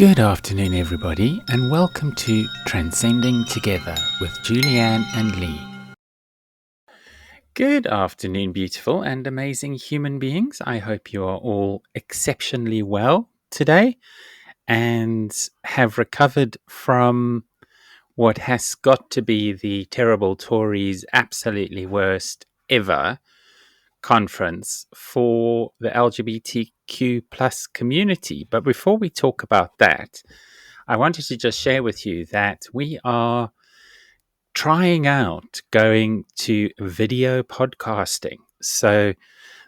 Good afternoon, everybody, and welcome to Transcending Together with Julianne and Lee. Good afternoon, beautiful and amazing human beings. I hope you are all exceptionally well today and have recovered from what has got to be the terrible Tories' absolutely worst ever conference for the LGBTQ plus community. But before we talk about that, I wanted to just share with you that we are trying out going to video podcasting. So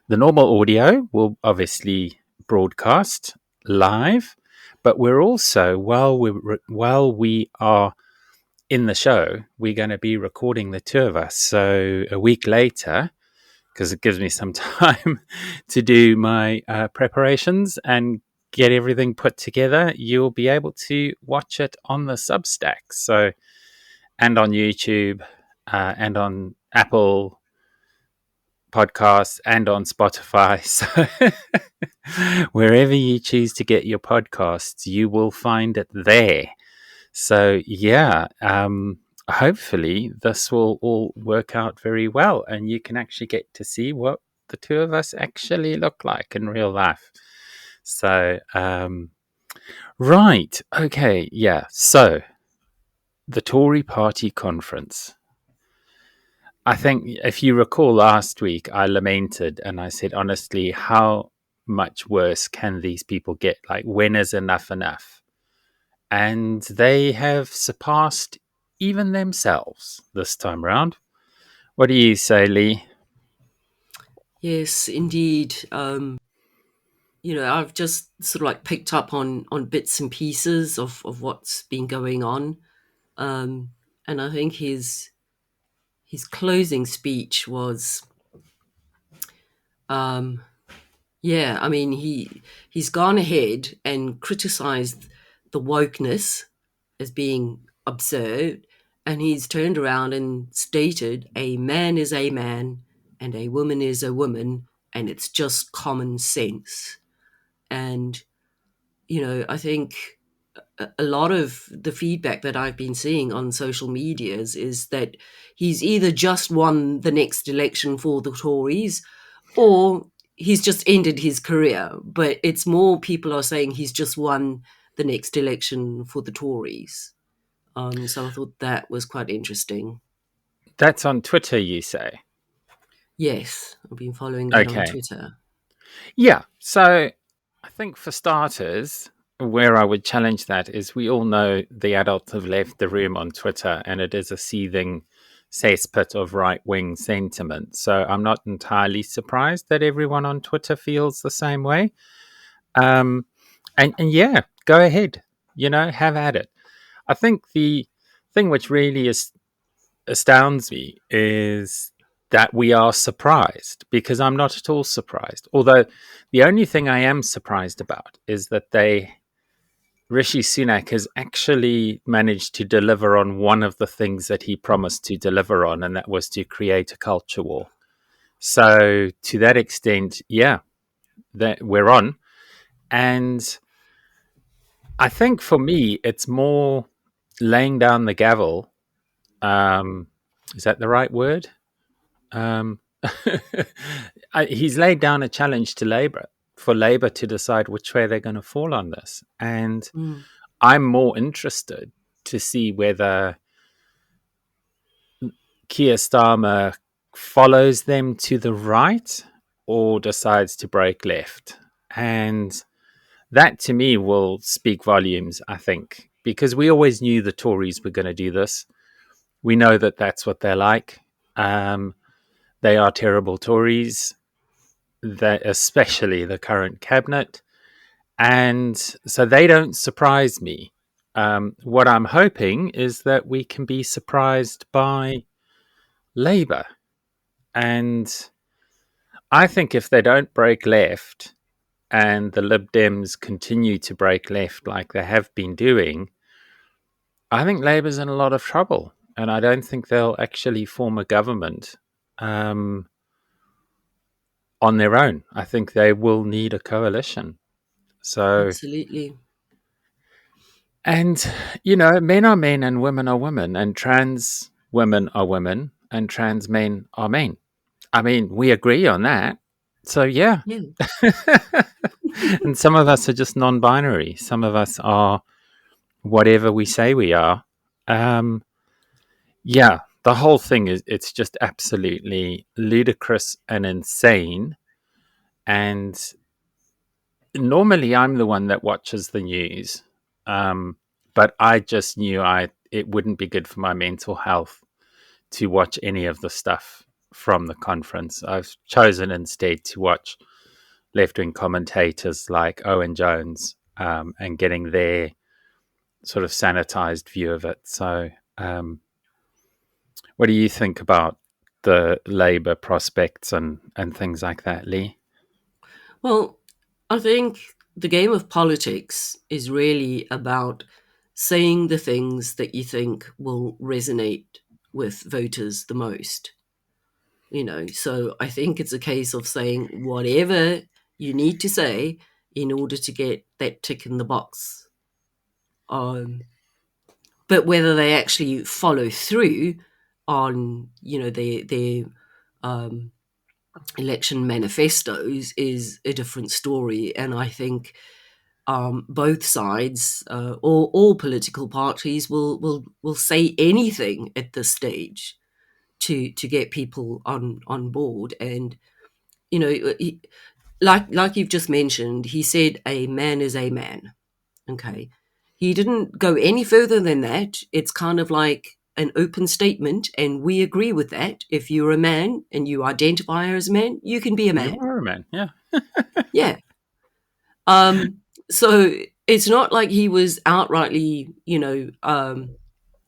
the normal audio will obviously broadcast live, but we're also while we are in the show, we're going to be recording the two of us. So a week later, because it gives me some time to do my preparations and get everything put together, you'll be able to watch it on the Substack. So, and on YouTube, and on Apple Podcasts, and on Spotify. So, wherever you choose to get your podcasts, you will find it there. So, yeah, hopefully this will all work out very well and you can actually get to see what the two of us actually look like in real life. So, right. Okay. Yeah. So, the Tory Party conference. I think if you recall last week, I lamented and I said, honestly, how much worse can these people get? Like, when is enough enough? And they have surpassed even themselves this time round. What do you say, Lee? Yes, indeed. I've just sort of like picked up on bits and pieces of what's been going on, um, and I think his closing speech was, um, yeah. I mean, he's gone ahead and criticised the wokeness as being absurd, and he's turned around and stated a man is a man and a woman is a woman, and it's just common sense. And I think a lot of the feedback that I've been seeing on social medias is that he's either just won the next election for the Tories or he's just ended his career. But it's more people are saying he's just won the next election for the Tories. So I thought that was quite interesting. That's on Twitter, you say? Yes, I've been following that on Okay. Twitter. Yeah. So I think for starters, where I would challenge that is we all know the adults have left the room on Twitter and it is a seething cesspit of right wing sentiment. So I'm not entirely surprised that everyone on Twitter feels the same way. Um, and yeah, go ahead, have at it. I think the thing which really astounds me is that we are surprised because I'm not at all surprised. Although the only thing I am surprised about is that Rishi Sunak has actually managed to deliver on one of the things that he promised to deliver on, and that was to create a culture war. So to that extent, yeah, that we're on. And I think for me, it's more laying down the gavel. Um, is that the right word? Um, he's laid down a challenge to Labour for Labour to decide which way they're going to fall on this. And Mm. I'm more interested to see whether Keir Starmer follows them to the right or decides to break left. And that to me will speak volumes, I think, because we always knew the Tories were going to do this. We know that that's what they're like. Um, they are terrible Tories, that especially the current cabinet, and so they don't surprise me. What I'm hoping is that we can be surprised by Labour, and I think if they don't break left and the Lib Dems continue to break left like they have been doing, I think Labour's in a lot of trouble, and I don't think they'll actually form a government um, on their own. I think they will need a coalition. So Absolutely. And, men are men and women are women, and trans women are women and trans men are men. I mean, we agree on that. So, yeah. Yeah. And some of us are just non binary. Some of us are whatever we say we are. Um, yeah, the whole thing is, it's just absolutely ludicrous and insane. And normally I'm the one that watches the news. Um, but I just knew it wouldn't be good for my mental health to watch any of the stuff from the conference. I've chosen instead to watch left wing commentators like Owen Jones, and getting their sort of sanitized view of it. So, what do you think about the Labour prospects and things like that, Lee? Well, I think the game of politics is really about saying the things that you think will resonate with voters the most. So I think it's a case of saying whatever you need to say in order to get that tick in the box. Um, but whether they actually follow through on their um, election manifestos is a different story. And I think both sides, all political parties, will say anything at this stage to get people on board. And you know, like you've just mentioned, he said a man is a man. Okay, he didn't go any further than that. It's kind of like an open statement, and we agree with that. If you're a man and you identify as a man, you can be a You man. are a man, yeah. Yeah. So it's not like he was outrightly,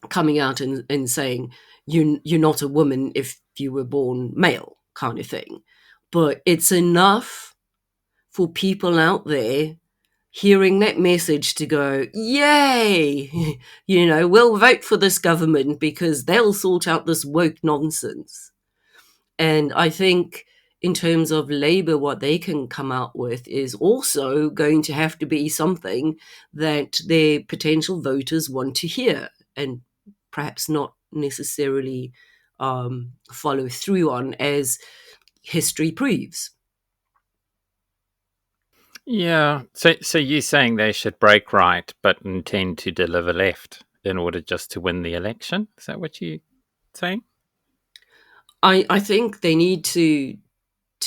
coming out and saying you're not a woman if you were born male, kind of thing. But it's enough for people out there hearing that message to go, yay, we'll vote for this government because they'll sort out this woke nonsense. And I think in terms of Labour, what they can come out with is also going to have to be something that their potential voters want to hear and perhaps not necessarily follow through on, as history proves. Yeah. So you're saying they should break right but intend to deliver left in order just to win the election? Is that what you're saying? I think they need to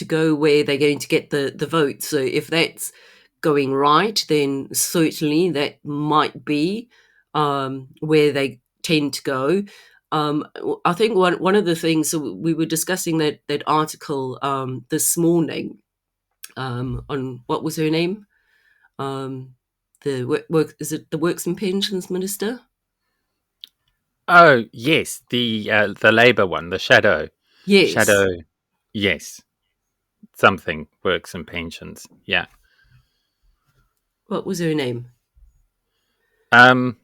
go where they're going to get the vote. So if that's going right, then certainly that might be where they tend to go. I think one of the things, so we were discussing that article this morning on what was her name? The work is it the Works and Pensions Minister? Oh, yes, the Labour one, the shadow. Yes. Yes, something works and pensions. Yeah. What was her name? Um.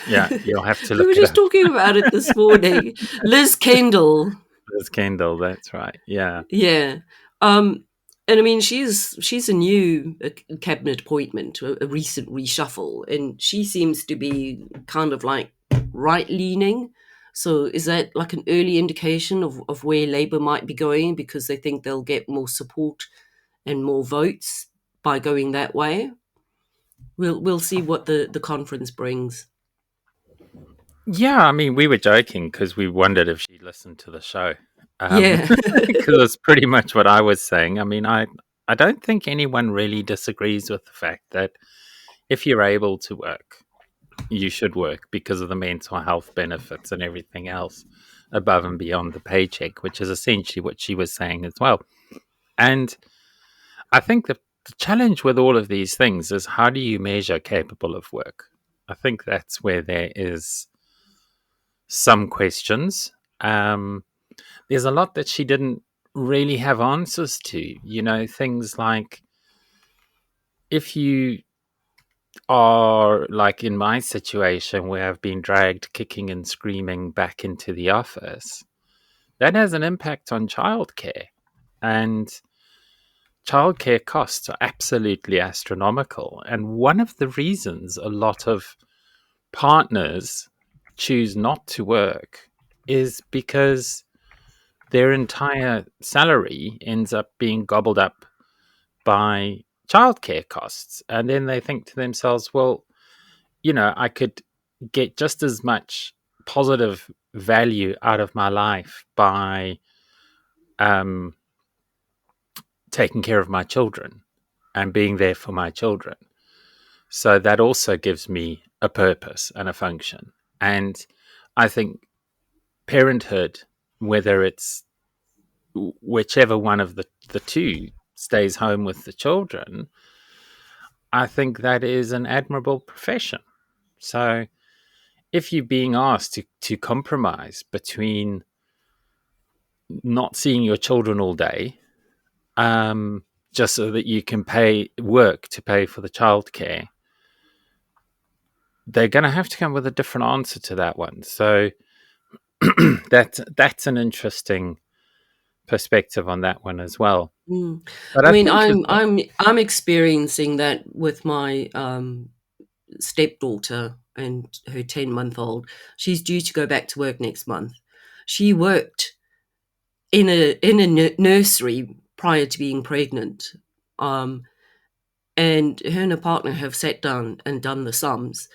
Yeah, you'll have to We were look it just up. talking about it this morning. Liz Kendall. Liz Kendall. That's right. Yeah. Yeah. Um, and I mean, she's a new cabinet appointment, a recent reshuffle, and she seems to be kind of like right leaning. So is that like an early indication of where Labour might be going because they think they'll get more support and more votes by going that way? We'll see what the conference brings. Yeah, I mean, we were joking because we wondered if she listened to the show. Yeah. Because it's pretty much what I was saying. I mean, I don't think anyone really disagrees with the fact that if you're able to work, you should work because of the mental health benefits and everything else above and beyond the paycheck, which is essentially what she was saying as well. And I think the challenge with all of these things is how do you measure capable of work? I think that's where there is some questions. There's a lot that she didn't really have answers to. Things like if you are like in my situation where I've been dragged kicking and screaming back into the office, that has an impact on childcare. And childcare costs are absolutely astronomical. And one of the reasons a lot of partners choose not to work is because their entire salary ends up being gobbled up by childcare costs. And then they think to themselves, well, I could get just as much positive value out of my life by um, taking care of my children and being there for my children. So that also gives me a purpose and a function. And I think parenthood, whether it's whichever one of the two stays home with the children, I think that is an admirable profession. So if you're being asked to compromise between not seeing your children all day, just so that you can pay work to pay for the childcare, they're going to have to come with a different answer to that one. So that's an interesting perspective on that one as well. Mm. But I I mean, think as well, I'm experiencing that with my stepdaughter and her 10-month-old. She's due to go back to work next month. She worked in a nursery prior to being pregnant, um, and her and her partner have sat down and done the sums.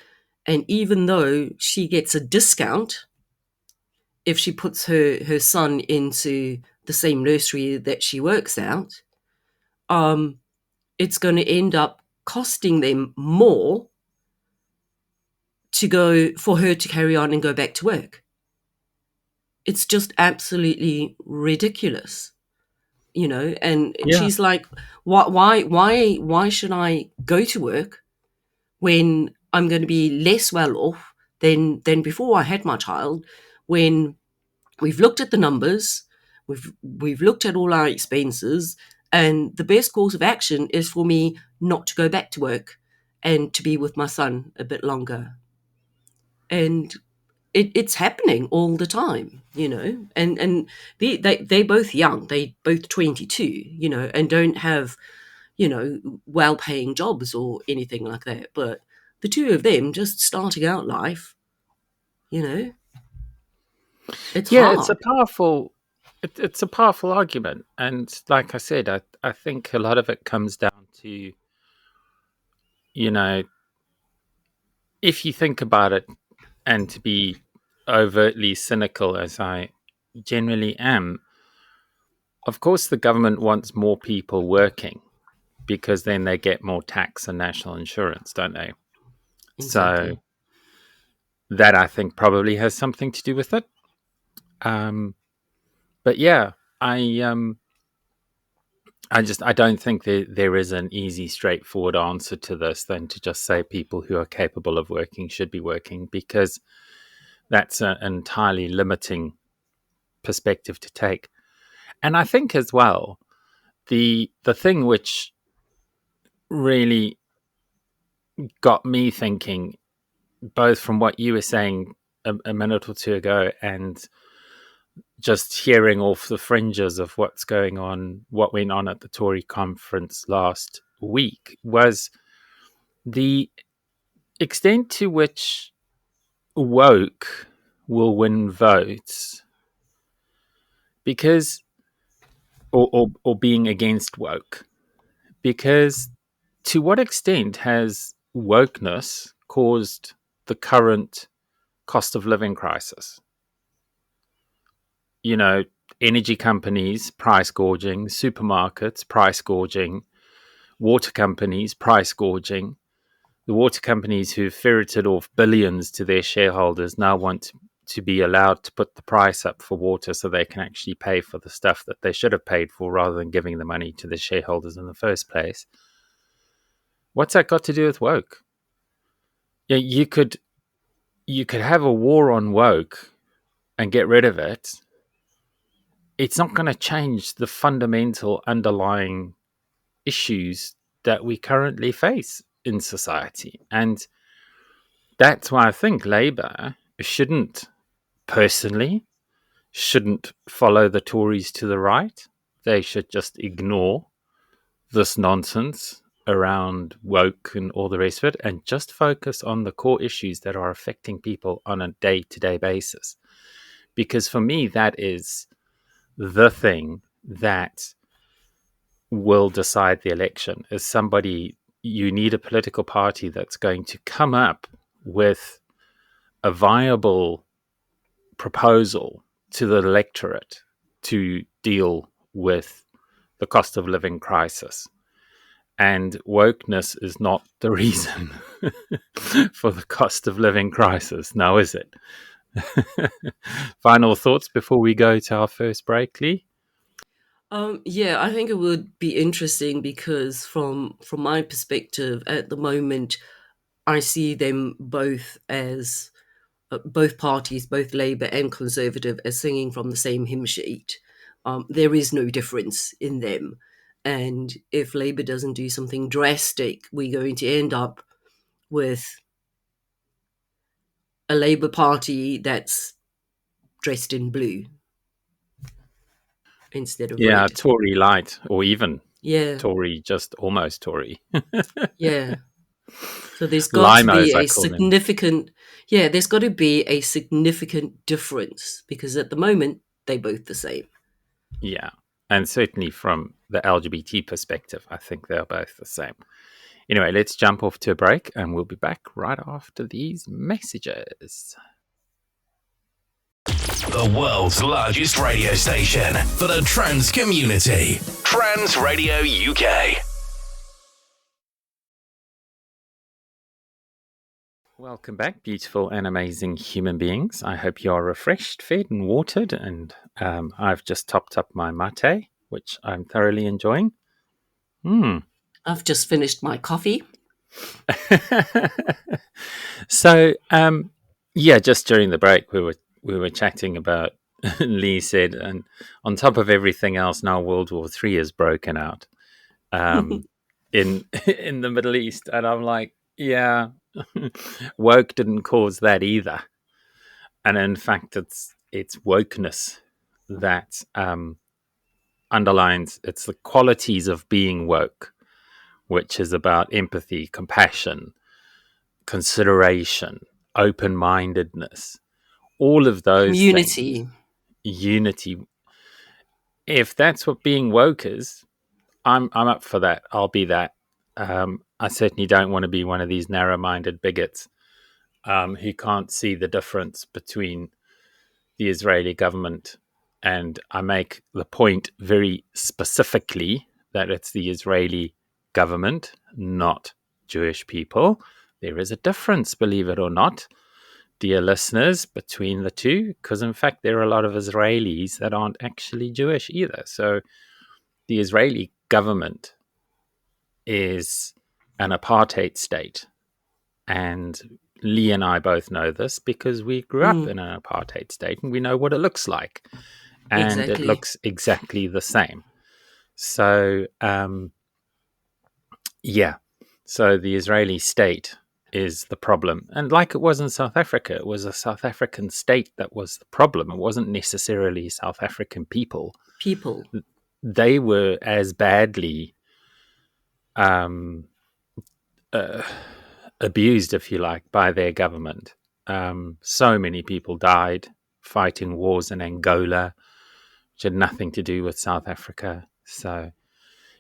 And even though she gets a discount if she puts her son into the same nursery that she works at, um, it's going to end up costing them more to go for her to carry on and go back to work. It's just absolutely ridiculous, And yeah, she's like, why should I go to work when I'm going to be less well off than before I had my child? When we've looked at the numbers, we've looked at all our expenses, and the best course of action is for me not to go back to work and to be with my son a bit longer. And it's happening all the time, and they're both young, they both 22, and don't have, well-paying jobs or anything like that. But the two of them just starting out life, you know, it's yeah, it's a hard. powerful, it's a powerful argument, and like I said, I think a lot of it comes down to, you know if you think about it, and to be overtly cynical as I generally am, of course the government wants more people working because then they get more tax and national insurance, don't they? So Exactly. that I think probably has something to do with it. Um, but yeah, I I don't think there is an easy, straightforward answer to this than to just say people who are capable of working should be working, because that's an entirely limiting perspective to take. And I think as well, the thing which really got me thinking, both from what you were saying a minute or two ago, and just hearing off the fringes of what's going on, what went on at the Tory conference last week, was the extent to which woke will win votes, because or being against woke, because to what extent has wokeness caused the current cost of living crisis? You know, energy companies price gouging, supermarkets price gouging, water companies price gouging. The water companies who've ferreted off billions to their shareholders now want to be allowed to put the price up for water so they can actually pay for the stuff that they should have paid for rather than giving the money to the shareholders in the first place. What's that got to do with woke? Yeah, you could have a war on woke and get rid of it. It's not going to change the fundamental underlying issues that we currently face in society. And that's why I think Labour personally, shouldn't follow the Tories to the right. They should just ignore this nonsense around woke and all the rest of it and just focus on the core issues that are affecting people on a day-to-day basis. Because for me, that is the thing that will decide the election. Is somebody, you need a political party that's going to come up with a viable proposal to the electorate to deal with the cost of living crisis. And wokeness is not the reason for the cost of living crisis, now is it? Final thoughts before we go to our first break, Lee? Yeah, I think it would be interesting because from my perspective at the moment, I see them both as both parties, both Labour and Conservative, as singing from the same hymn sheet. There is no difference in them. And if Labour doesn't do something drastic, we're going to end up with a Labour Party that's dressed in blue instead of Yeah, red. Tory light, or even Yeah, Tory, just almost Tory. yeah. So there's got to Limos, be I a call them. significant, yeah, there's got to be a significant difference because at the moment they're both the same. Yeah. And certainly from the LGBT perspective, I think they're both the same. Anyway, let's jump off to a break and we'll be back right after these messages. The world's largest radio station for the trans community. Trans Radio UK. Welcome back, beautiful and amazing human beings. I hope you are refreshed, fed, and watered. And I've just topped up my mate, which I'm thoroughly enjoying. I've just finished my coffee. So, yeah, just during the break, we were chatting about. Lee said, and on top of everything else, now World War III is broken out in in the Middle East, and I'm like, yeah, woke didn't cause that either, and in fact, it's wokeness that underlines it's the qualities of being woke, which is about empathy, compassion, consideration, open mindedness, all of those things, Community. unity. If that's what being woke is, I'm up for that. I'll be that. I certainly don't want to be one of these narrow minded bigots who can't see the difference between the Israeli government. And I make the point very specifically that it's the Israeli government, not Jewish people. There is a difference, believe it or not, dear listeners, between the two, because in fact, there are a lot of Israelis that aren't actually Jewish either. So the Israeli government is an apartheid state. And Lee and I both know this because we grew up Mm, in an apartheid state and we know what it looks like. And it exactly. looks exactly the same. So, yeah. So the Israeli state is the problem. And like it was in South Africa, it was a South African state that was the problem. It wasn't necessarily South African people. People. They were as badly um, uh, abused, if you like, by their government. So many people died fighting wars in Angola, which had nothing to do with South Africa. So, And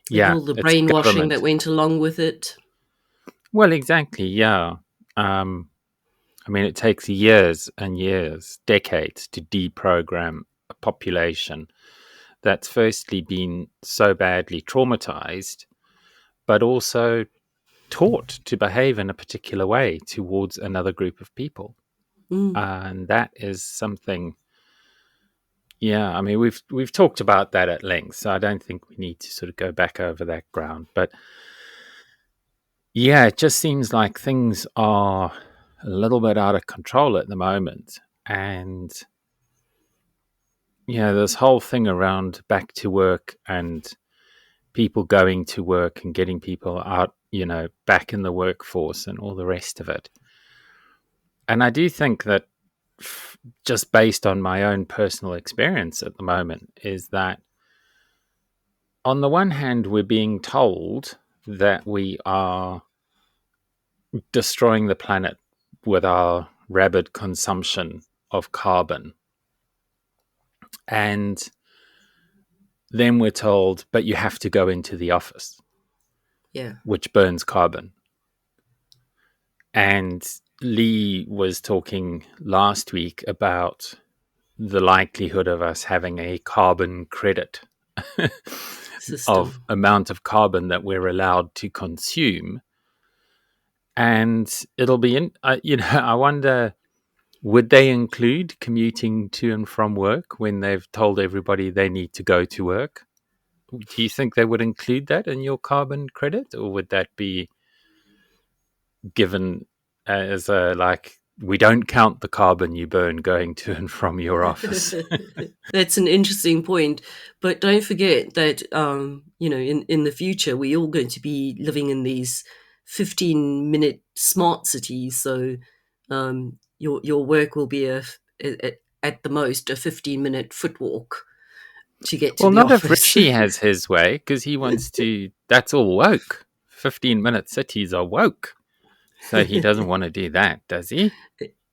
yeah, all the it's brainwashing that government. went along with it. Well, exactly, yeah. Um, I mean, it takes years and years, decades to deprogram a population that's firstly been so badly traumatized, but also taught to behave in a particular way towards another group of people. Mm, And that is something, yeah, I mean, we've talked about that at length, so I don't think we need to sort of go back over that ground. But yeah, it just seems like things are a little bit out of control at the moment. And yeah, this whole thing around back to work and people going to work and getting people out, back in the workforce and all the rest of it. And I do think that just based on my own personal experience at the moment is that on the one hand, we're being told that we are destroying the planet with our rabid consumption of carbon. And then we're told, but you have to go into the office, Yeah. which burns carbon. And Lee was talking last week about the likelihood of us having a carbon credit of System. amount of carbon that we're allowed to consume. And it'll be I wonder, would they include commuting to and from work when they've told everybody they need to go to work? Do you think they would include that in your carbon credit, or would that be given as a, like, we don't count the carbon you burn going to and from your office? That's an interesting point, but don't forget that in the future we're all going to be living in these 15-minute smart cities. So your work will be at the most a 15-minute foot walk to get to Well, the not if office. Rishi has his way, because he wants to. That's all woke. 15-minute cities are woke. So he doesn't want to do that, does he?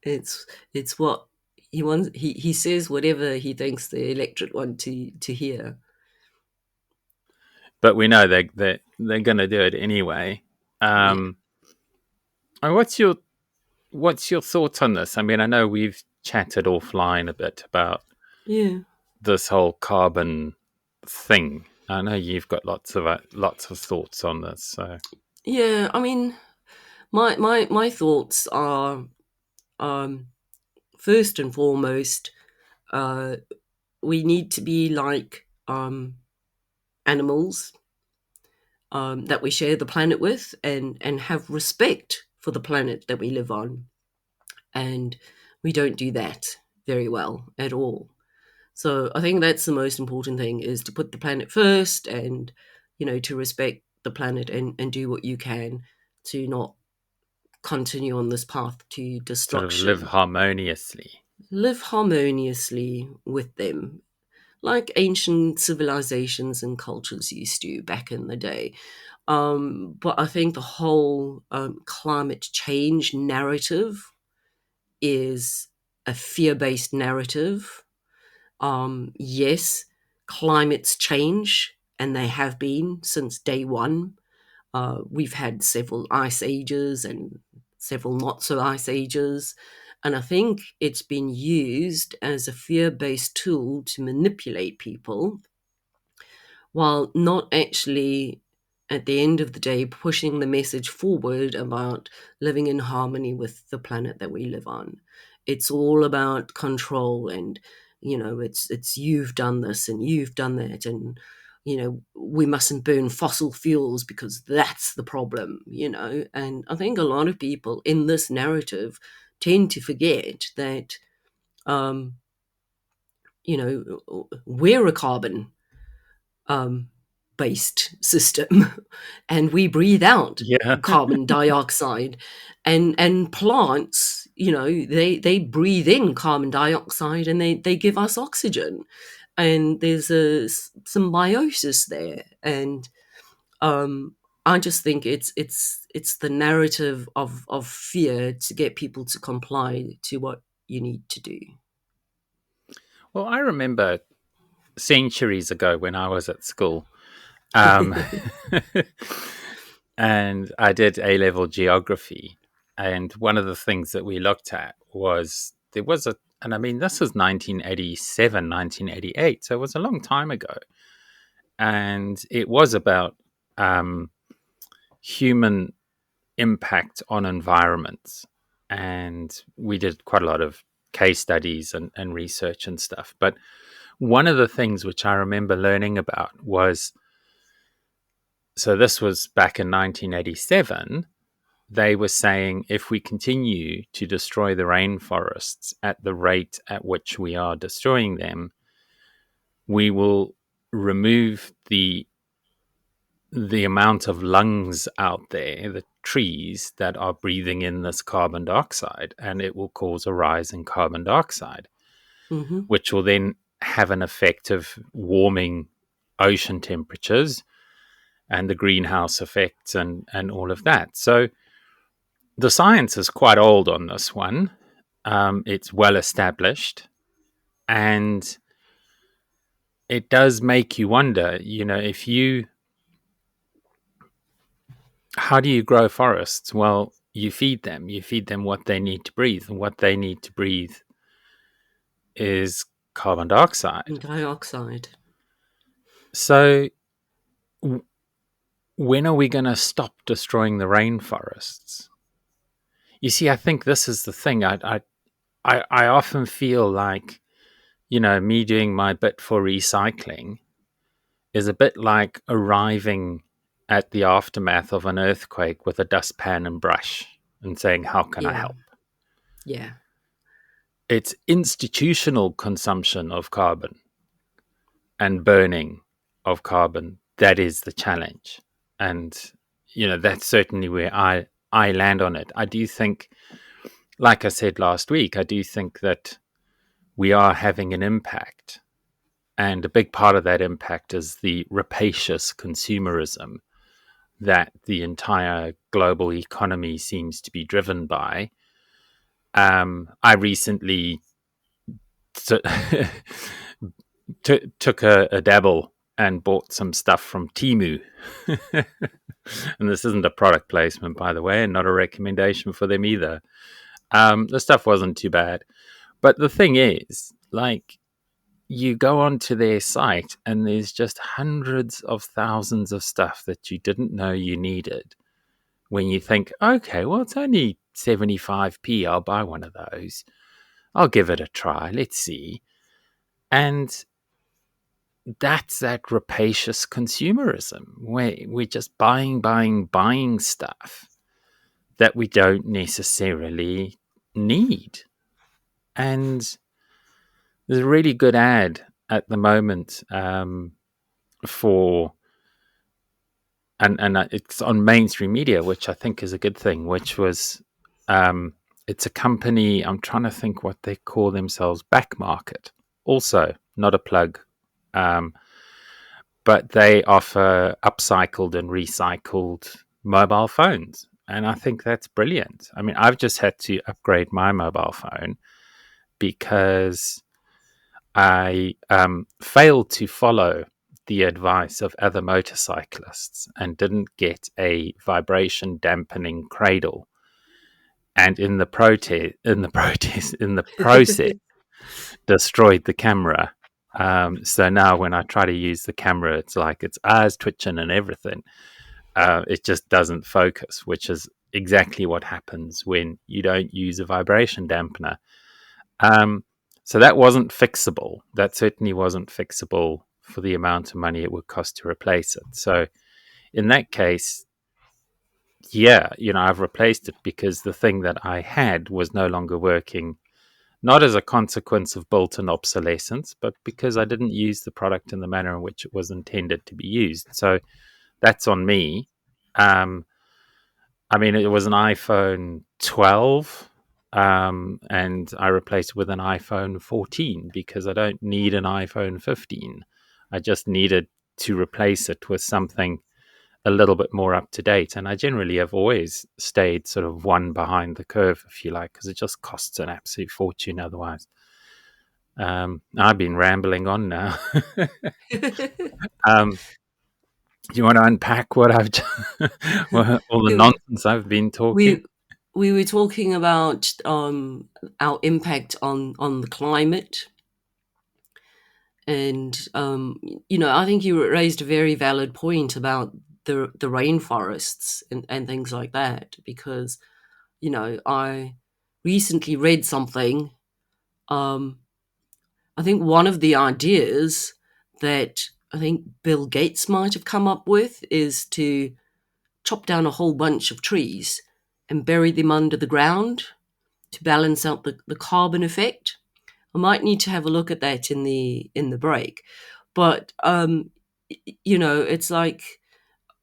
It's what he wants. He says whatever he thinks the electorate want to hear. But we know they're going to do it anyway. Yeah. And what's your thoughts on this? I mean, I know we've chatted offline a bit about Yeah. this whole carbon thing. I know you've got lots of thoughts on this. So Yeah, I mean, my thoughts are, first and foremost, uh, we need to be like animals that we share the planet with, and have respect for the planet that we live on. And we don't do that very well at all. So I think that's the most important thing, is to put the planet first, and to respect the planet, and do what you can to not continue on this path to sort of live destruction. harmoniously. Live harmoniously with them, like ancient civilizations and cultures used to back in the day. But I think the whole climate change narrative is a fear based narrative. Yes, climates change, and they have been since day one. We've had several ice ages and several not so ice ages. And I think it's been used as a fear based tool to manipulate people, while not actually, at the end of the day, pushing the message forward about living in harmony with the planet that we live on. It's all about control, and it's you've done this and you've done that, and we mustn't burn fossil fuels because that's the problem. And I think a lot of people in this narrative tend to forget that um, we're a carbon based system, and we breathe out Yeah. carbon dioxide, and plants, they breathe in carbon dioxide, and they give us oxygen, and there's a symbiosis there. And I just think it's the narrative of fear to get people to comply to what you need to do. Well, I remember centuries ago when I was at school, um, and I did A-level geography. And one of the things that we looked at was there was a, and I mean, this was 1987, 1988, so it was a long time ago. And it was about human impact on environments. And we did quite a lot of case studies and research and stuff. But one of the things which I remember learning about was, so this was back in 1987, they were saying if we continue to destroy the rainforests at the rate at which we are destroying them, we will remove the amount of lungs out there, the trees that are breathing in this carbon dioxide, and it will cause a rise in carbon dioxide, Hmm. which will then have an effect of warming ocean temperatures and the greenhouse effects and all of that. So the science is quite old on this one. It's well established, and it does make you wonder, if how do you grow forests? Well, you feed them. You feed them what they need to breathe, and what they need to breathe is carbon dioxide. Dioxide. So, when are we going to stop destroying the rainforests? You see, I think this is the thing. I often feel like, me doing my bit for recycling is a bit like arriving at the aftermath of an earthquake with a dustpan and brush and saying, "How can I Yeah. help?" Yeah. It's institutional consumption of carbon and burning of carbon that is the challenge. And, that's certainly where I land on it. I do think, like I said last week, I do think that we are having an impact. And a big part of that impact is the rapacious consumerism that the entire global economy seems to be driven by. I recently took a dabble and bought some stuff from Temu. And this isn't a product placement, by the way, and not a recommendation for them either. The stuff wasn't too bad. But the thing is, like, you go onto their site and there's just hundreds of thousands of stuff that you didn't know you needed. When you think, okay, well, it's only 75p, I'll buy one of those. I'll give it a try. Let's see. And that's that rapacious consumerism where we're just buying stuff that we don't necessarily need. And there's a really good ad at the moment for, and it's on mainstream media, which I think is a good thing, which was, it's a company, I'm trying to think what they call themselves, Back Market. Also, not a plug. But they offer upcycled and recycled mobile phones. And I think that's brilliant. I mean, I've just had to upgrade my mobile phone because I failed to follow the advice of other motorcyclists and didn't get a vibration dampening cradle. And in the process, destroyed the camera. So now when I try to use the camera, it's like its eyes twitching and everything. It just doesn't focus, which is exactly what happens when you don't use a vibration dampener. So that wasn't fixable. That certainly wasn't fixable for the amount of money it would cost to replace it. So in that case, yeah, I've replaced it because the thing that I had was no longer working, not as a consequence of built-in obsolescence, but because I didn't use the product in the manner in which it was intended to be used. So that's on me. I mean, it was an iPhone 12, and I replaced it with an iPhone 14 because I don't need an iPhone 15. I just needed to replace it with something a little bit more up to date. And I generally have always stayed sort of one behind the curve, if you like, because it just costs an absolute fortune otherwise. I've been rambling on now. Do you want to unpack what I've all the nonsense I've been talking? We were talking about our impact on the climate, and I think you raised a very valid point about the rainforests and things like that, because I recently read something. I think one of the ideas that I think Bill Gates might have come up with is to chop down a whole bunch of trees and bury them under the ground to balance out the carbon effect. I might need to have a look at that in the break. But it's like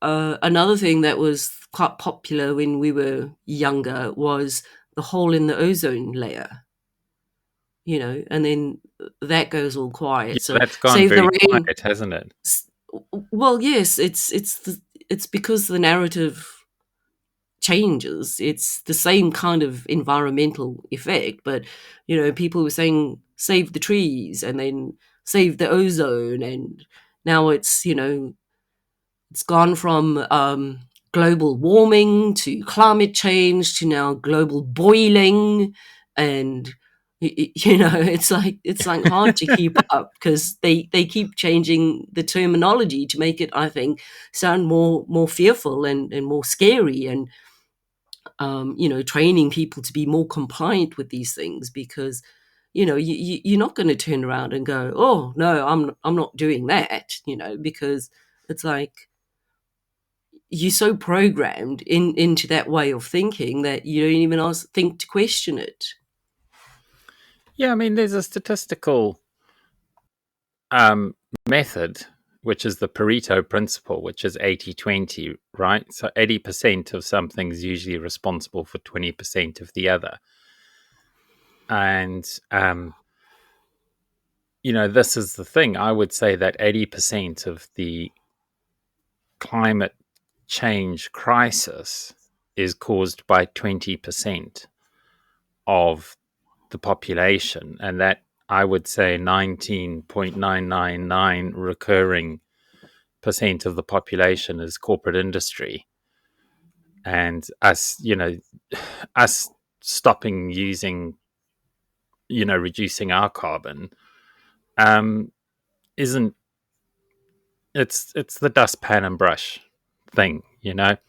another thing that was quite popular when we were younger was the hole in the ozone layer. And then that goes all quiet. Yeah, So that's gone save the very rain. quiet, hasn't it? Well, yes, it's because the narrative changes. It's the same kind of environmental effect, but people were saying save the trees and then save the ozone, and now it's gone from global warming to climate change to now global boiling, and it's like hard to keep up because they keep changing the terminology to make it, I think, sound more fearful and more scary, and training people to be more compliant with these things, because you're not going to turn around and go, oh no, I'm not doing that, because it's like you're so programmed into that way of thinking that you don't even think to question it. Yeah, I mean, there's a statistical method, which is the Pareto principle, which is 80-20, right? So 80% of something is usually responsible for 20% of the other. And, this is the thing. I would say that 80% of the climate change crisis is caused by 20% of the population. And that, I would say, 19.999 recurring percent of the population is corporate industry, and us stopping using, reducing our carbon, isn't it's the dustpan and brush thing. We're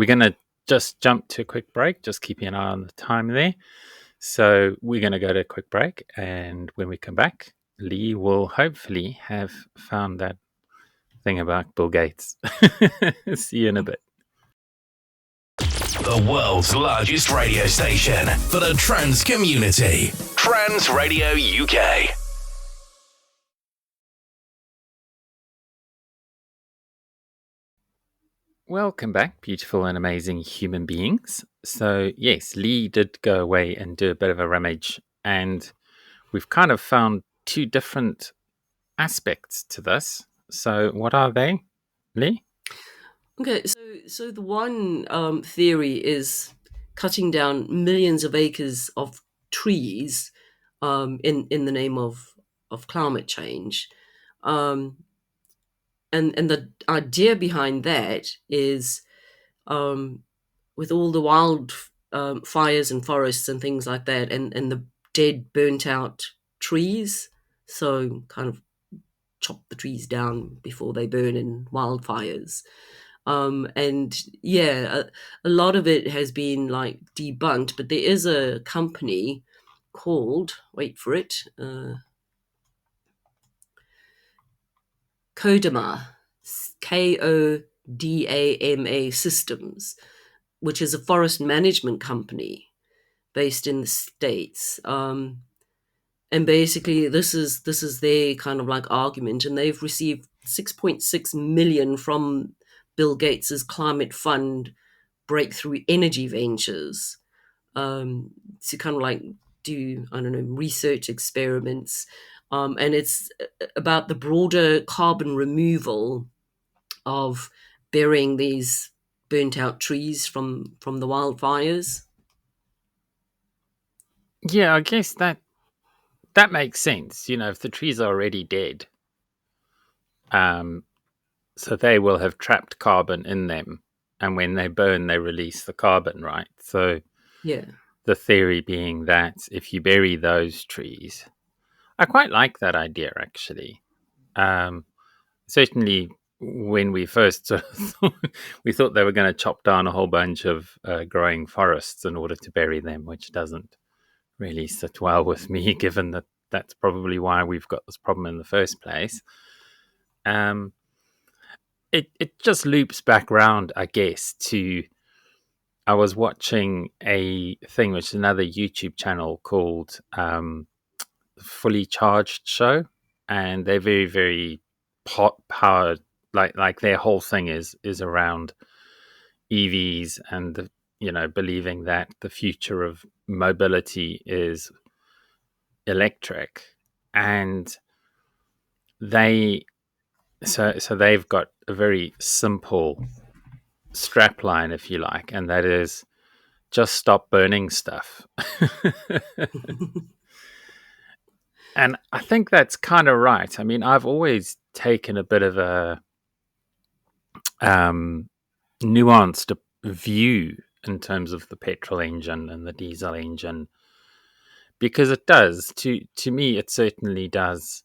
gonna just jump to a quick break, just keeping an eye on the time there. So we're gonna go to a quick break, and when we come back, Lee will hopefully have found that thing about Bill Gates. See you in a bit. The world's largest radio station for the trans community. Trans Radio UK. Welcome back, beautiful and amazing human beings. So, yes, Lee did go away and do a bit of a rummage, and we've kind of found two different aspects to this. So, what are they, Lee? Okay, so the one theory is cutting down millions of acres of trees in the name of climate change, um, and the idea behind that is, with all the wild fires and forests and things like that, and the dead, burnt out trees. So kind of chop the trees down before they burn in wildfires. And yeah, a lot of it has been like debunked, but there is a company called, wait for it, Kodama, Kodama Systems, which is a forest management company based in the States. And basically, this is their kind of like argument, and they've received 6.6 million from Bill Gates's climate fund, Breakthrough Energy Ventures, to kind of like do, I don't know, research experiments, and it's about the broader carbon removal of burying these burnt out trees from the wildfires. Yeah, I guess that makes sense. If the trees are already dead, so they will have trapped carbon in them, and when they burn, they release the carbon, right? So Yeah. the theory being that if you bury those trees, I quite like that idea actually. Certainly, when we first we thought they were going to chop down a whole bunch of growing forests in order to bury them, which doesn't really sit well with me, given that that's probably why we've got this problem in the first place. It just loops back round, I guess, to I was watching a thing, which is another YouTube channel called Fully Charged Show, and they're very, very powered. Like their whole thing is around EVs and believing that the future of mobility is electric, and they So they've got a very simple strapline, if you like, and that is just stop burning stuff. And I think that's kind of right. I mean, I've always taken a bit of a nuanced view in terms of the petrol engine and the diesel engine, because it does, to me, it certainly does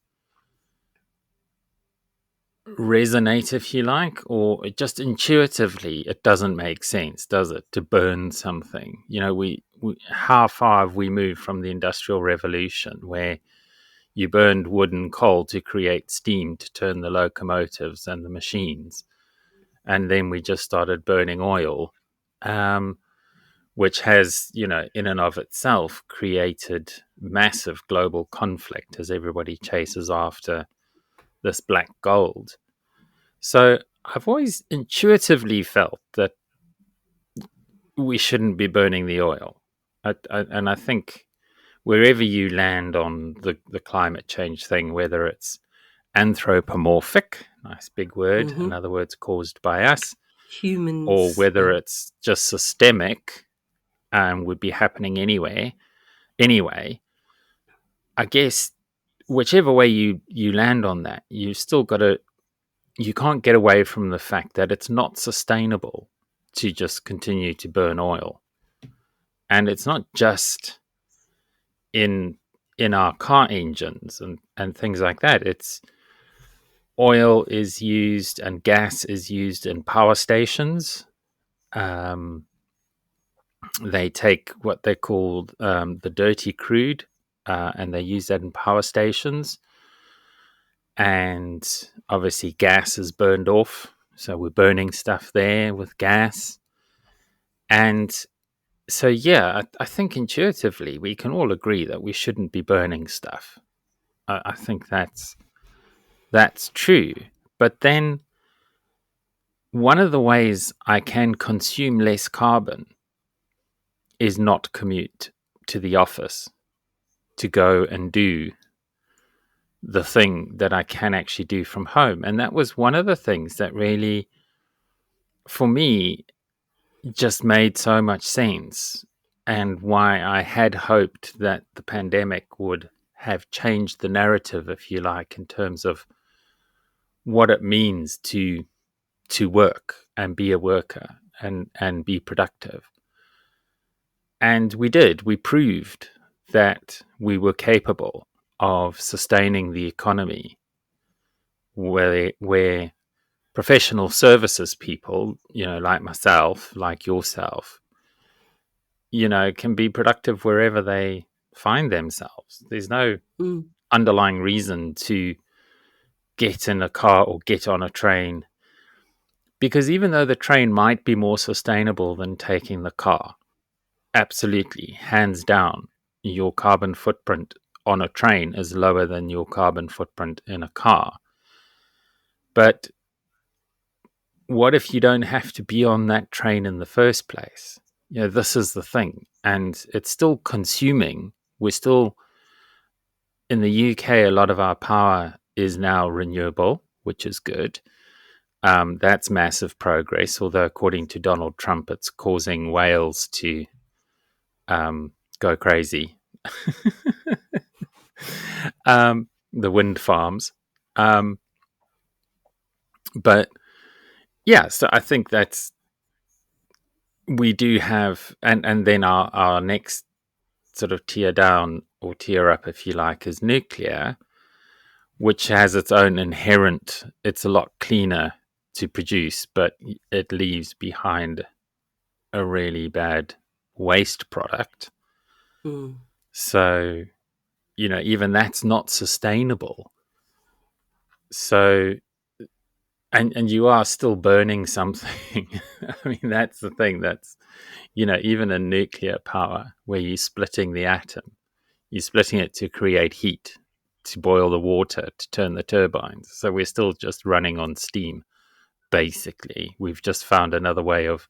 resonate, if you like, or it just intuitively, it doesn't make sense, does it, to burn something? You know, we how far have we moved from the Industrial Revolution, where you burned wood and coal to create steam to turn the locomotives and the machines, and then we just started burning oil, which has, you know, in and of itself created massive global conflict as everybody chases after this black gold. So I've always intuitively felt that we shouldn't be burning the oil. And I think wherever you land on the climate change thing, whether it's anthropomorphic, nice big word, in other words, caused by us, or Humans. whether it's just systemic and would be happening anyway, I guess whichever way you land on that, you still got to, you can't get away from the fact that it's not sustainable to just continue to burn oil. And it's not just in our car engines and things like that. It's oil is used and gas is used in power stations. They take what they call the dirty crude, and they use that in power stations. And obviously, gas is burned off. So we're burning stuff there with gas. And so, yeah, I think intuitively we can all agree that we shouldn't be burning stuff. I think that's true. But then one of the ways I can consume less carbon is not commute to the office to go and do the thing that I can actually do from home. And that was one of the things that really, for me, just made so much sense, and why I had hoped that the pandemic would have changed the narrative, if you like, in terms of what it means to work and be a worker and be productive. And we did. We proved that we were capable of sustaining the economy, where professional services people, you know, like myself, like yourself, you know, can be productive wherever they find themselves. There's no underlying reason to get in a car or get on a train, because even though the train might be more sustainable than taking the car, absolutely, hands down, your carbon footprint on a train is lower than your carbon footprint in a car. But what if you don't have to be on that train in the first place? You know, this is the thing. And it's still consuming. We're still, in the UK, a lot of our power is now renewable, which is good. That's massive progress, although according to Donald Trump, it's causing Wales to go crazy. The wind farms. But yeah, so I think that's, we do have, and then our next sort of tier down or tier up, if you like, is nuclear, which has its own inherent, it's a lot cleaner to produce, but it leaves behind a really bad waste product. So, you know, even that's not sustainable. So, and you are still burning something. I mean, that's the thing. That's, you know, even in nuclear power, where you're splitting the atom, you're splitting it to create heat, to boil the water, to turn the turbines. So we're still just running on steam, basically. We've just found another way of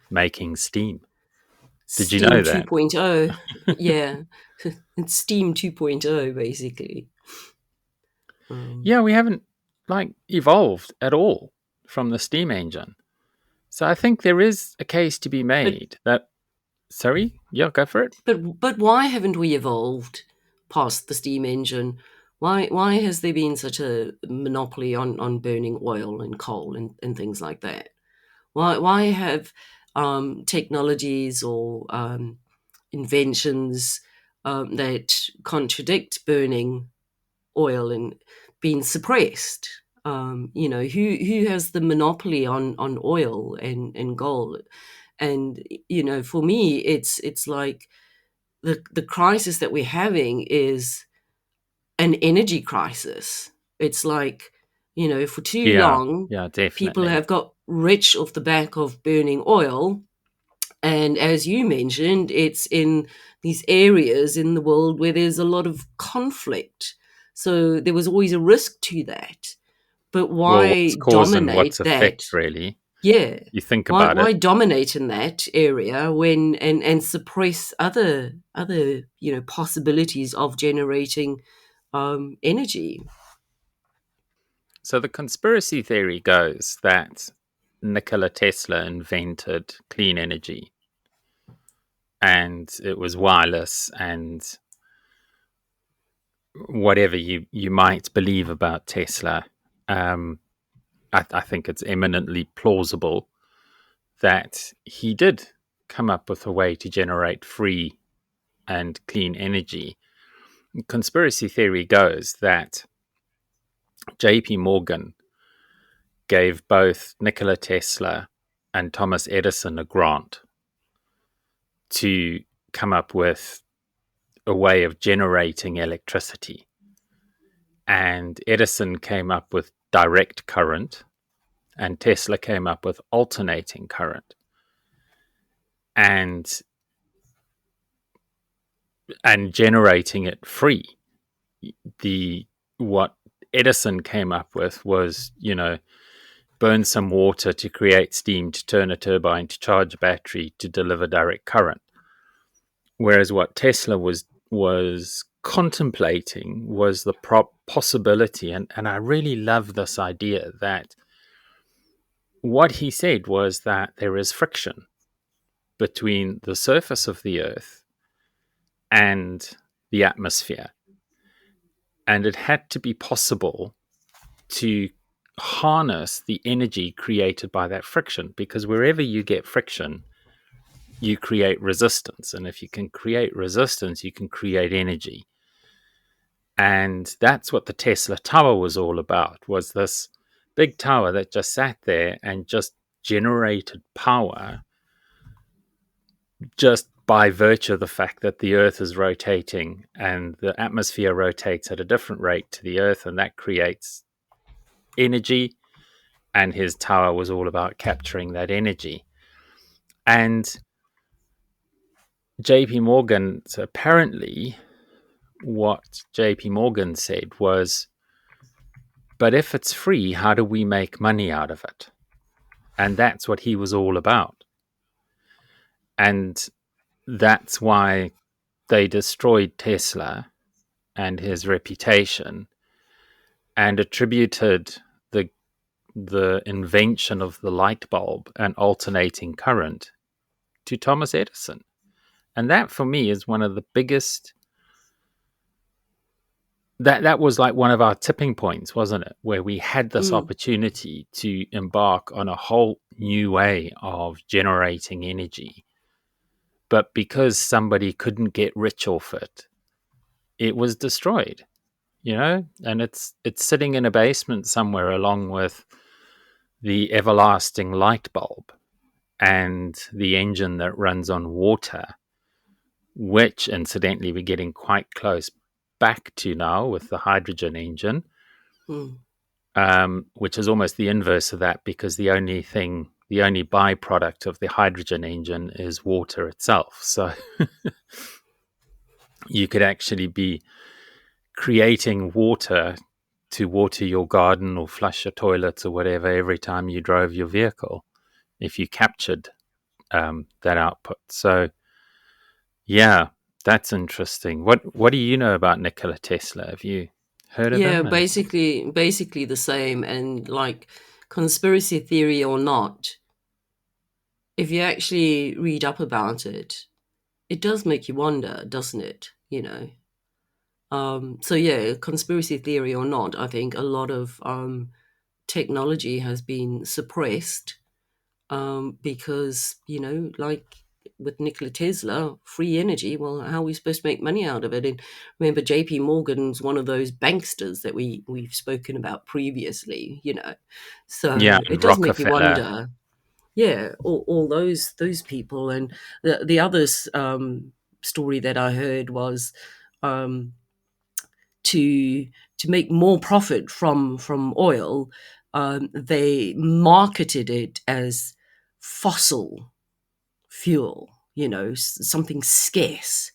making steam. Did you Steam know that? 2.0. Yeah. It's Steam 2.0, basically. Yeah, we haven't evolved at all from the steam engine. So I think there is a case to be But made that. Sorry, yeah, go for it. but why haven't we evolved past the steam engine? Why has there been such a monopoly on burning oil and coal and things like that? Why have technologies or inventions that contradict burning oil and been suppressed? Who has the monopoly on oil and gold? And for me, it's like the crisis that we're having is an energy crisis. It's like, for too Yeah, long, yeah, people definitely. have got rich off the back of burning oil. And as you mentioned, it's in these areas in the world where there's a lot of conflict. So there was always a risk to that. But Well, what's why cause and what's dominate that? effect, really? Yeah. You think Why about it. why dominate in that area when and suppress other possibilities of generating energy? So the conspiracy theory goes that Nikola Tesla invented clean energy, and it was wireless, and whatever you might believe about Tesla, um, I think it's eminently plausible that he did come up with a way to generate free and clean energy. Conspiracy theory goes that JP Morgan gave both Nikola Tesla and Thomas Edison a grant to come up with a way of generating electricity. And Edison came up with direct current, and Tesla came up with alternating current. And generating it free. The what Edison came up with was, burn some water to create steam to turn a turbine to charge a battery to deliver direct current. Whereas what Tesla was contemplating was the possibility, and I really love this idea that what he said was that there is friction between the surface of the Earth and the atmosphere, and it had to be possible to harness the energy created by that friction, because wherever you get friction, you create resistance, and if you can create resistance, you can create energy. And that's what the Tesla Tower was all about, was this big tower that just sat there and just generated power just by virtue of the fact that the Earth is rotating and the atmosphere rotates at a different rate to the Earth, and that creates energy. And his tower was all about capturing that energy. And JP Morgan, so apparently, what JP Morgan said was, but if it's free, how do we make money out of it? And that's what he was all about. And that's why they destroyed Tesla and his reputation and attributed the invention of the light bulb and alternating current to Thomas Edison. And that for me is one of the biggest, that was like one of our tipping points, wasn't it? Where we had this Mm. opportunity to embark on a whole new way of generating energy. But because somebody couldn't get rich off it, it was destroyed, and it's sitting in a basement somewhere along with the everlasting light bulb and the engine that runs on water, which incidentally we're getting quite close back to now with the hydrogen engine, Mm. which is almost the inverse of that, because the only byproduct of the hydrogen engine is water itself. So you could actually be creating water to water your garden or flush your toilets or whatever every time you drove your vehicle, if you captured that output. So, yeah, that's interesting. What do you know about Nikola Tesla? Have you heard of Yeah, them? And basically the same. And like, conspiracy theory or not, if you actually read up about it, it does make you wonder, doesn't it? So yeah, conspiracy theory or not, I think a lot of technology has been suppressed, because like with Nikola Tesla, free energy. Well, how are we supposed to make money out of it? And remember, J.P. Morgan's one of those banksters that we've spoken about previously. yeah, So it and does make you Rockefeller. wonder. Yeah, all those people. And the other story that I heard was, um, to make more profit from oil, they marketed it as fossil fuel, something scarce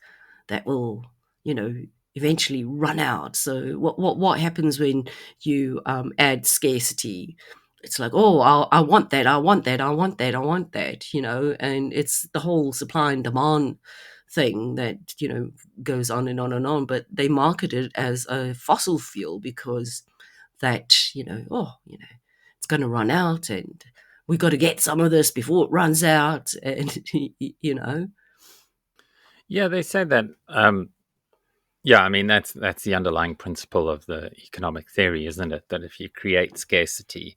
that will, you know, eventually run out. So what happens when you add scarcity? It's like, oh, I want that, I want that, I want that, I want that, and it's the whole supply and demand thing that goes on and on and on. But they market it as a fossil fuel because that it's going to run out, and we got to get some of this before it runs out. And Yeah, they say that. Yeah, I mean that's the underlying principle of the economic theory, isn't it? That if you create scarcity,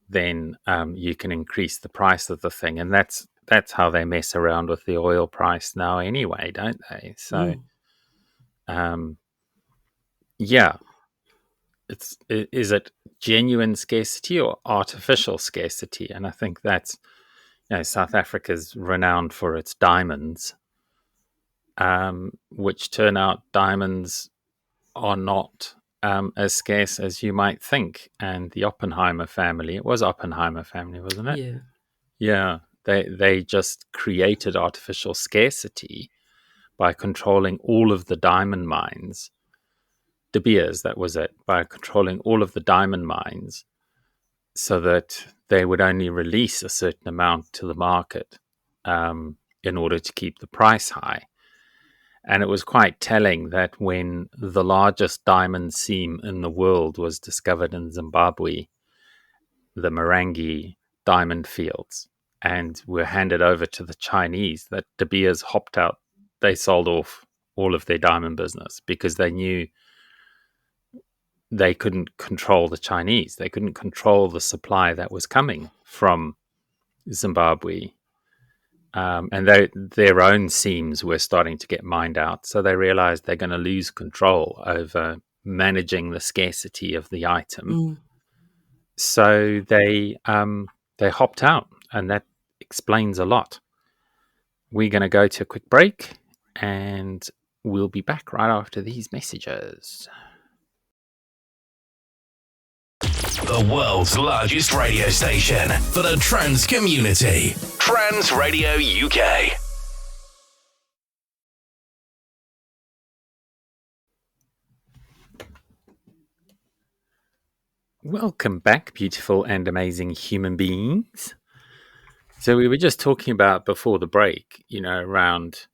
then you can increase the price of the thing, and that's how they mess around with the oil price now, anyway, don't they? So, mm, um, yeah, is it genuine scarcity or artificial scarcity? And I think that's South Africa's renowned for its diamonds, which turn out diamonds are not as scarce as you might think. And the Oppenheimer family, it was Oppenheimer family, wasn't it? yeah. Yeah, they just created artificial scarcity by controlling all of the diamond mines. De Beers, that was it, by controlling all of the diamond mines so that they would only release a certain amount to the market in order to keep the price high. And it was quite telling that when the largest diamond seam in the world was discovered in Zimbabwe, the Marangi diamond fields, and were handed over to the Chinese, that De Beers hopped out. They sold off all of their diamond business because they knew they couldn't control the Chinese. They couldn't control the supply that was coming from Zimbabwe. And their own seams were starting to get mined out. So they realized they're going to lose control over managing the scarcity of the item. Mm. So they hopped out, and that explains a lot. We're going to go to a quick break, and we'll be back right after these messages. The world's largest radio station for the trans community. Trans Radio UK. Welcome back, beautiful and amazing human beings. So we were just talking about before the break, around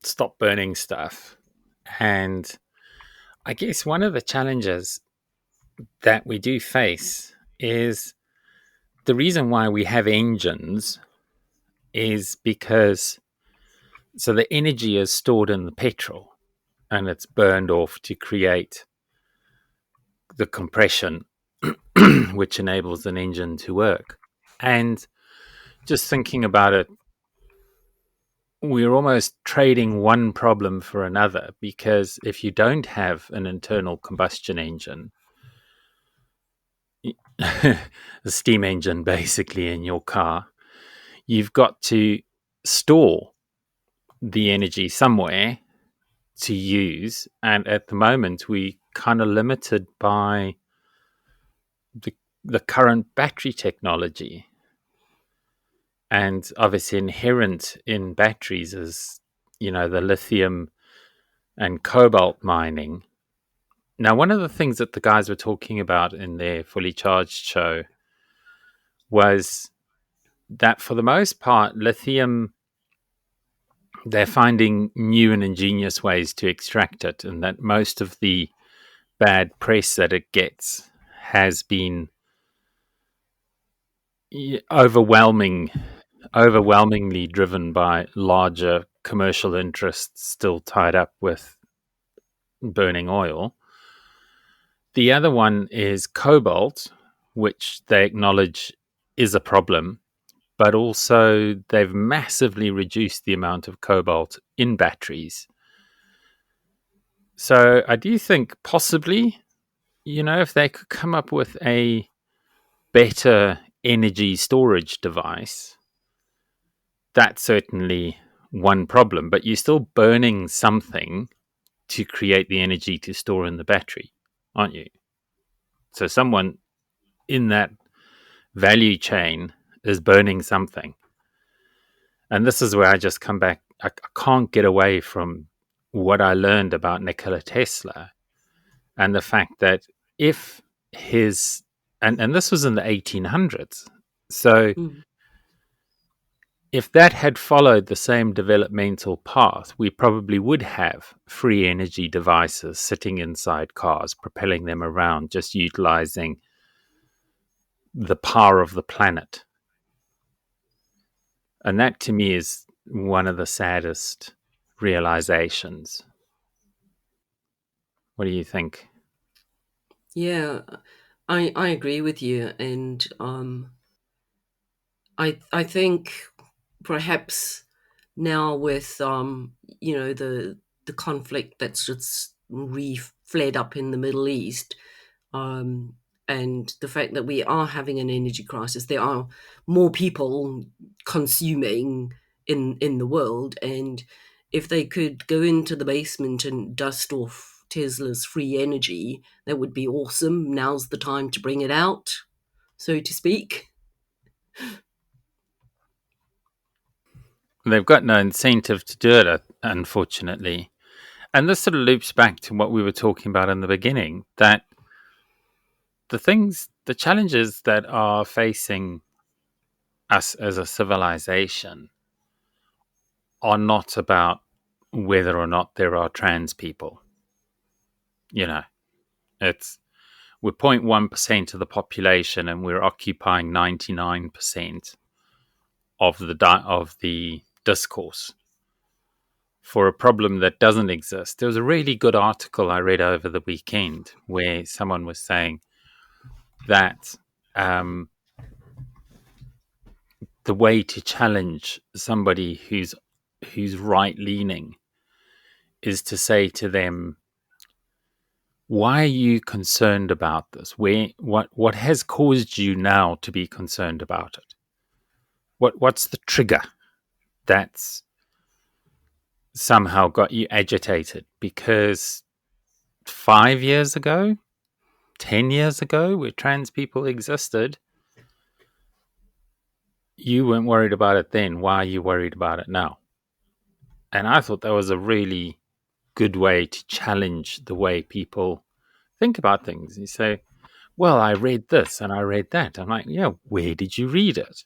stop burning stuff. And I guess one of the challenges that we do face is the reason why we have engines is because the energy is stored in the petrol and it's burned off to create the compression which enables an engine to work. And just thinking about it, we're almost trading one problem for another, because if you don't have an internal combustion engine, the steam engine basically in your car, you've got to store the energy somewhere to use. And at the moment, we kind of limited by the current battery technology. And obviously inherent in batteries is, the lithium and cobalt mining. Now, one of the things that the guys were talking about in their Fully Charged show was that for the most part, lithium, they're finding new and ingenious ways to extract it, and that most of the bad press that it gets has been overwhelmingly driven by larger commercial interests still tied up with burning oil. The other one is cobalt, which they acknowledge is a problem, but also they've massively reduced the amount of cobalt in batteries. So I do think possibly, if they could come up with a better energy storage device, that's certainly one problem. But you're still burning something to create the energy to store in the battery, aren't you? So someone in that value chain is burning something. And this is where I just come back. I can't get away from what I learned about Nikola Tesla and the fact that if his, and this was in the 1800s. So Mm. if that had followed the same developmental path, we probably would have free energy devices sitting inside cars, propelling them around, just utilizing the power of the planet. And that to me is one of the saddest realizations. What do you think? Yeah, I agree with you, and I think perhaps now with the conflict that's just flared up in the Middle East, um, and the fact that we are having an energy crisis, there are more people consuming in the world, and if they could go into the basement and dust off Tesla's free energy, that would be awesome. Now's the time to bring it out, so to speak. They've got no incentive to do it, unfortunately. And this sort of loops back to what we were talking about in the beginning, that the challenges that are facing us as a civilization are not about whether or not there are trans people. It's we're 0.1% of the population and we're occupying 99% of the discourse for a problem that doesn't exist. There was a really good article I read over the weekend where someone was saying that the way to challenge somebody who's right leaning is to say to them, why are you concerned about this? What has caused you now to be concerned about it? What's the trigger that's somehow got you agitated? Because 5 years ago, 10 years ago, where trans people existed, you weren't worried about it then. Why are you worried about it now? And I thought that was a really good way to challenge the way people think about things. You say, well, I read this and I read that. I'm like, yeah, where did you read it?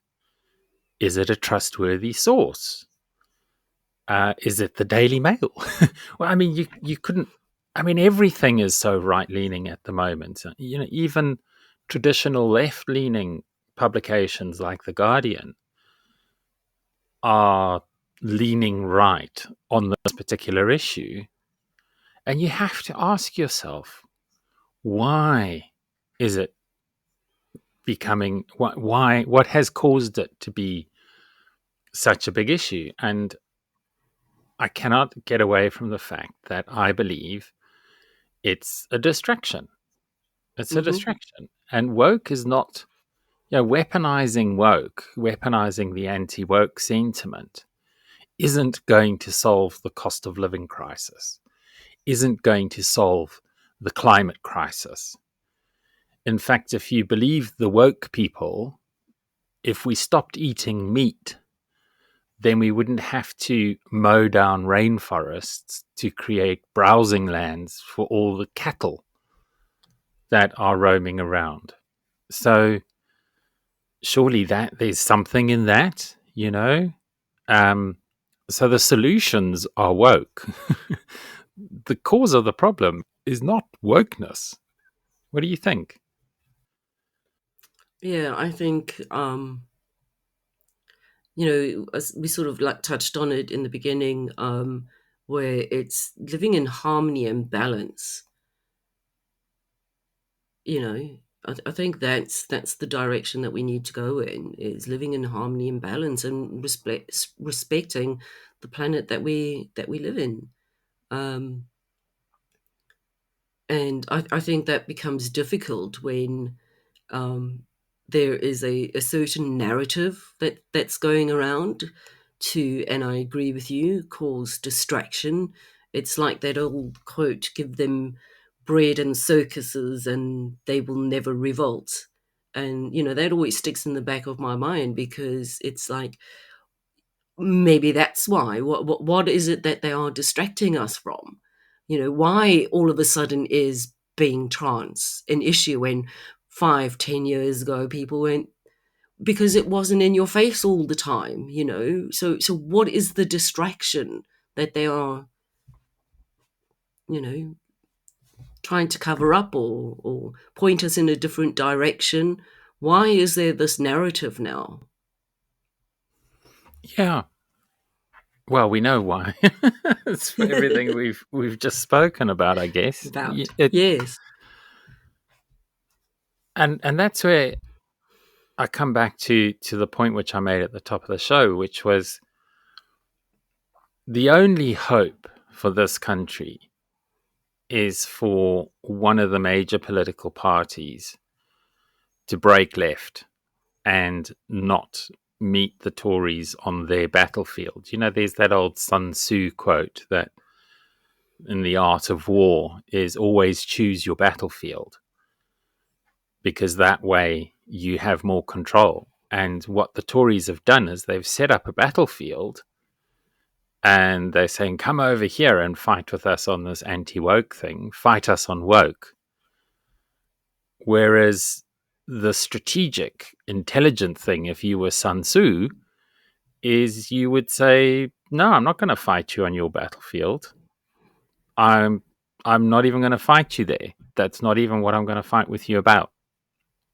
Is it a trustworthy source? Is it the Daily Mail? Well, I mean, you couldn't. I mean, everything is so right leaning at the moment. Even traditional left leaning publications like The Guardian are leaning right on this particular issue. And you have to ask yourself, why is it becoming, what has caused it to be such a big issue? And I cannot get away from the fact that I believe it's a distraction. It's a Hmm. distraction. And woke is not, weaponizing the anti woke sentiment isn't going to solve the cost of living crisis, isn't going to solve the climate crisis. In fact, if you believe the woke people, if we stopped eating meat, then we wouldn't have to mow down rainforests to create browsing lands for all the cattle that are roaming around. So surely that there's something in that, so the solutions are woke. The cause of the problem is not wokeness. What do you think? Yeah, I think as we sort of like touched on it in the beginning, where it's living in harmony and balance. I think that's the direction that we need to go in, is living in harmony and balance, and respecting the planet that we live in. Um, and I think that becomes difficult when um, there is a certain narrative that's going around to, and I agree with you, cause distraction. It's like that old quote, give them bread and circuses and they will never revolt. And that always sticks in the back of my mind, because it's like, maybe that's why. What is it that they are distracting us from? Why all of a sudden is being trans an issue when 5-10 years ago people went, because it wasn't in your face all the time. So what is the distraction that they are you know trying to cover up, or point us in a different direction? Why is there this narrative now? Yeah. Well, we know why. It's for everything we've just spoken about, I guess. About, yes. And that's where I come back to the point which I made at the top of the show, which was the only hope for this country is for one of the major political parties to break left and not meet the Tories on their battlefield. There's that old Sun Tzu quote that in the art of war is always choose your battlefield, because that way you have more control. And what the Tories have done is they've set up a battlefield and they're saying, come over here and fight with us on this anti-woke thing, fight us on woke. Whereas the strategic, intelligent thing, if you were Sun Tzu, is you would say, no, I'm not going to fight you on your battlefield. I'm not even going to fight you there. That's not even what I'm going to fight with you about.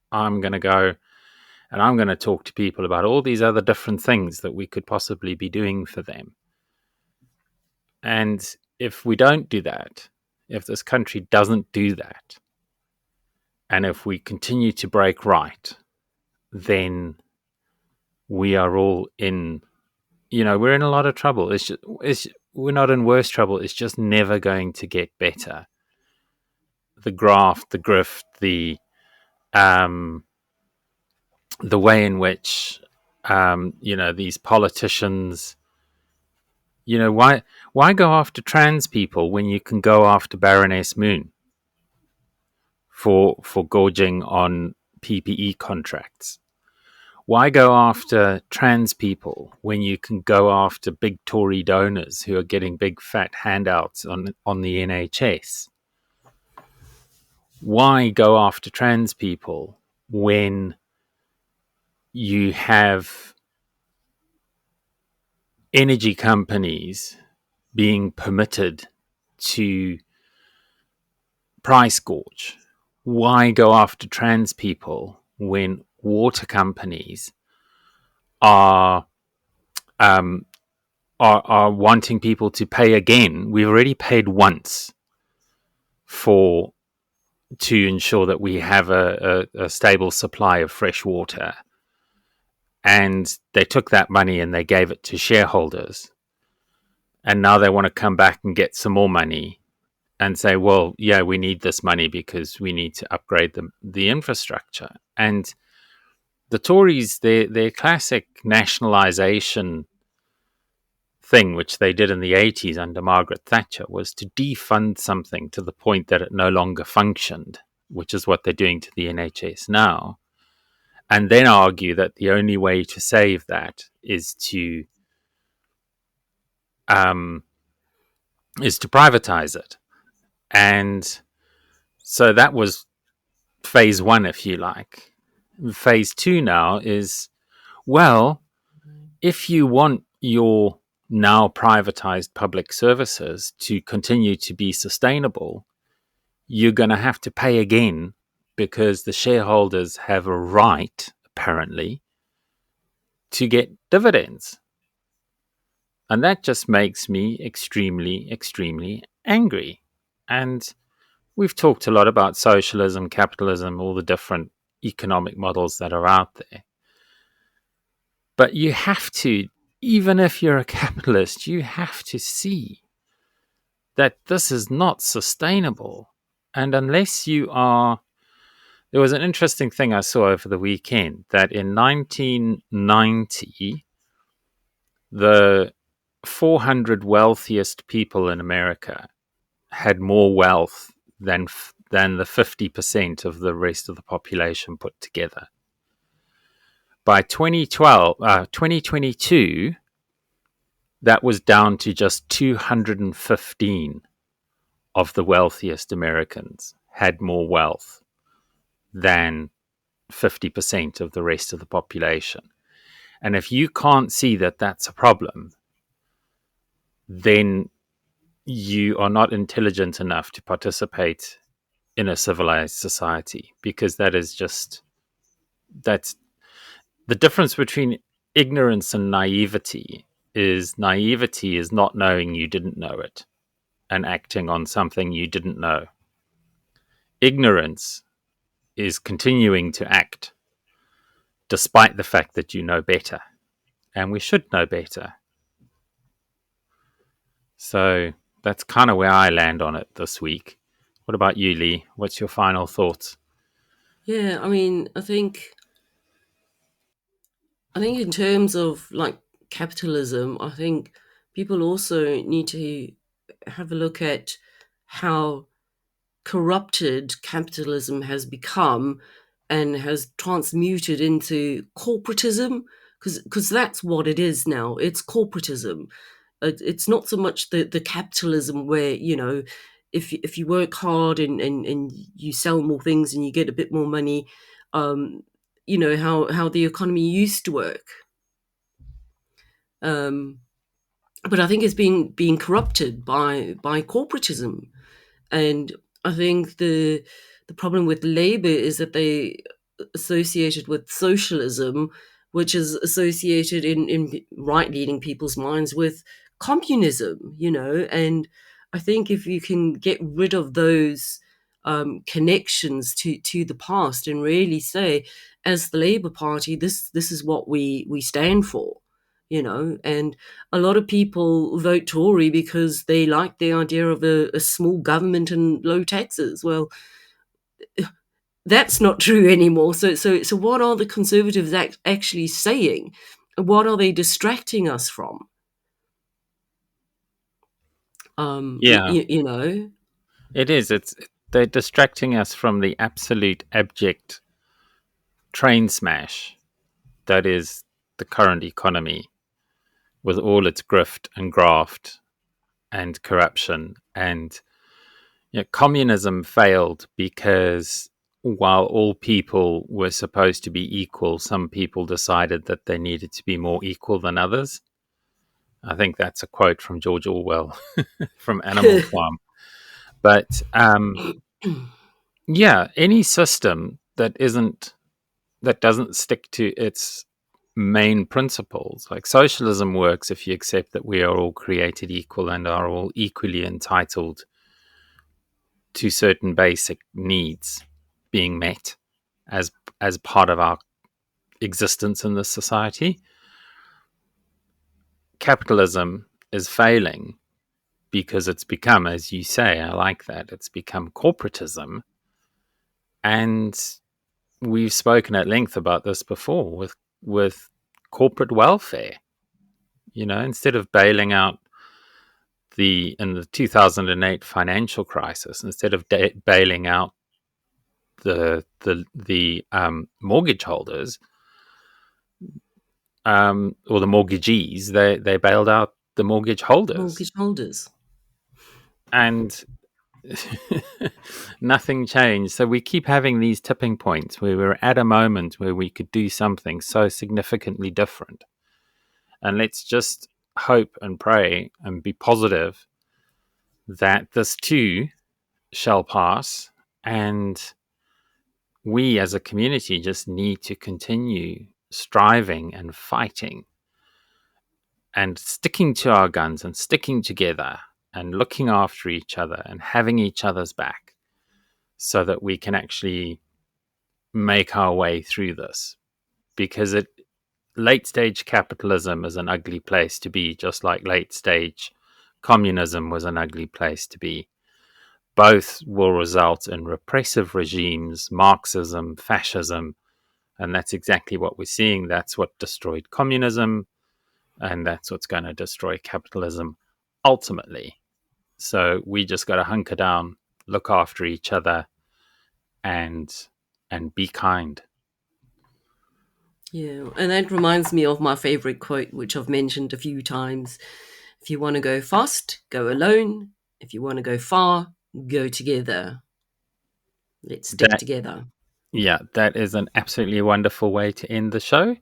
I'm going to go and I'm going to talk to people about all these other different things that we could possibly be doing for them. And if we don't do that, if this country doesn't do that, and if we continue to break right, then we are all in, we're in a lot of trouble. We're not in worse trouble. It's just never going to get better. The graft, the grift, the way in which, these politicians, why go after trans people when you can go after Baroness Moon for gorging on PPE contracts? Why go after trans people when you can go after big Tory donors who are getting big fat handouts on the NHS? Why go after trans people when you have energy companies being permitted to price gorge? Why go after trans people when water companies are um, are wanting people to pay again? We've already paid once for to ensure that we have a stable supply of fresh water, and they took that money and they gave it to shareholders, and now they want to come back and get some more money and say, well, yeah, we need this money because we need to upgrade the infrastructure. And the Tories, their classic nationalisation thing, which they did in the 80s under Margaret Thatcher, was to defund something to the point that it no longer functioned, which is what they're doing to the NHS now, and then argue that the only way to save that um, is to privatize it. And so that was phase one, if you like. Phase two now is, well, if you want your now privatized public services to continue to be sustainable, you're going to have to pay again because the shareholders have a right, apparently, to get dividends. And that just makes me extremely, extremely angry. And we've talked a lot about socialism, capitalism, all the different economic models that are out there. But you have to, even if you're a capitalist, you have to see that this is not sustainable. And unless you are, there was an interesting thing I saw over the weekend that in 1990, the 400 wealthiest people in America had more wealth than the 50% of the rest of the population put together. By 2022, that was down to just 215 of the wealthiest Americans had more wealth than 50% of the rest of the population. And if you can't see that that's a problem, then you are not intelligent enough to participate in a civilized society, because that's the difference between ignorance and naivety is not knowing you didn't know it and acting on something you didn't know. Ignorance is continuing to act despite the fact that you know better, and we should know better. So that's kind of where I land on it this week. What about you, Lee? What's your final thoughts? Yeah, I mean, I think in terms of like capitalism, I think people also need to have a look at how corrupted capitalism has become and has transmuted into corporatism, because that's what it is now. It's corporatism. It's not so much the capitalism where, if you work hard and you sell more things and you get a bit more money, um, how the economy used to work. Um, but I think it's being corrupted by corporatism. And I think the problem with Labour is that they associated with socialism, which is associated in right leading people's minds with communism, and I think if you can get rid of those connections to the past and really say, as the Labour Party, this is what we stand for, and a lot of people vote Tory because they like the idea of a small government and low taxes. Well, that's not true anymore. So what are the Conservatives actually saying? What are they distracting us from? Yeah, You know, it is. They're distracting us from the absolute abject train smash that is the current economy, with all its grift and graft and corruption. And communism failed because while all people were supposed to be equal, some people decided that they needed to be more equal than others. I think that's a quote from George Orwell from Animal Farm. But yeah, any system that doesn't stick to its main principles, like socialism, works if you accept that we are all created equal and are all equally entitled to certain basic needs being met as part of our existence in this society. Capitalism is failing because it's become, as you say, I like that, it's become corporatism. And we've spoken at length about this before with corporate welfare. Instead of bailing out in the 2008 financial crisis, instead of bailing out the mortgage holders, or the mortgagees, they bailed out the mortgage holders, mortgage holders. and nothing changed. So we keep having these tipping points where we're at a moment where we could do something so significantly different. And let's just hope and pray and be positive that this too shall pass, and we as a community just need to continue striving and fighting and sticking to our guns and sticking together and looking after each other and having each other's back so that we can actually make our way through this. Because late stage capitalism is an ugly place to be, just like late stage communism was an ugly place to be. Both will result in repressive regimes, Marxism, fascism, and that's exactly what we're seeing. That's what destroyed communism, and that's what's going to destroy capitalism ultimately. So we just got to hunker down, look after each other, and be kind. Yeah, and that reminds me of my favorite quote, which I've mentioned a few times. If you want to go fast, go alone. If you want to go far, go together. Let's stick together. Yeah, that is an absolutely wonderful way to end the show.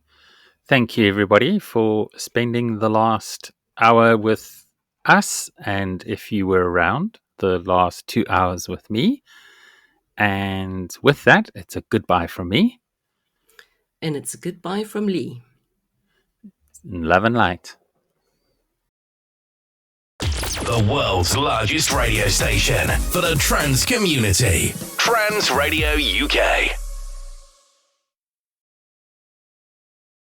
Thank you, everybody, for spending the last hour with us. And if you were around, the last 2 hours with me. And with that, it's a goodbye from me. And it's a goodbye from Lee. Love and light. The world's largest radio station for the trans community. Trans Radio UK.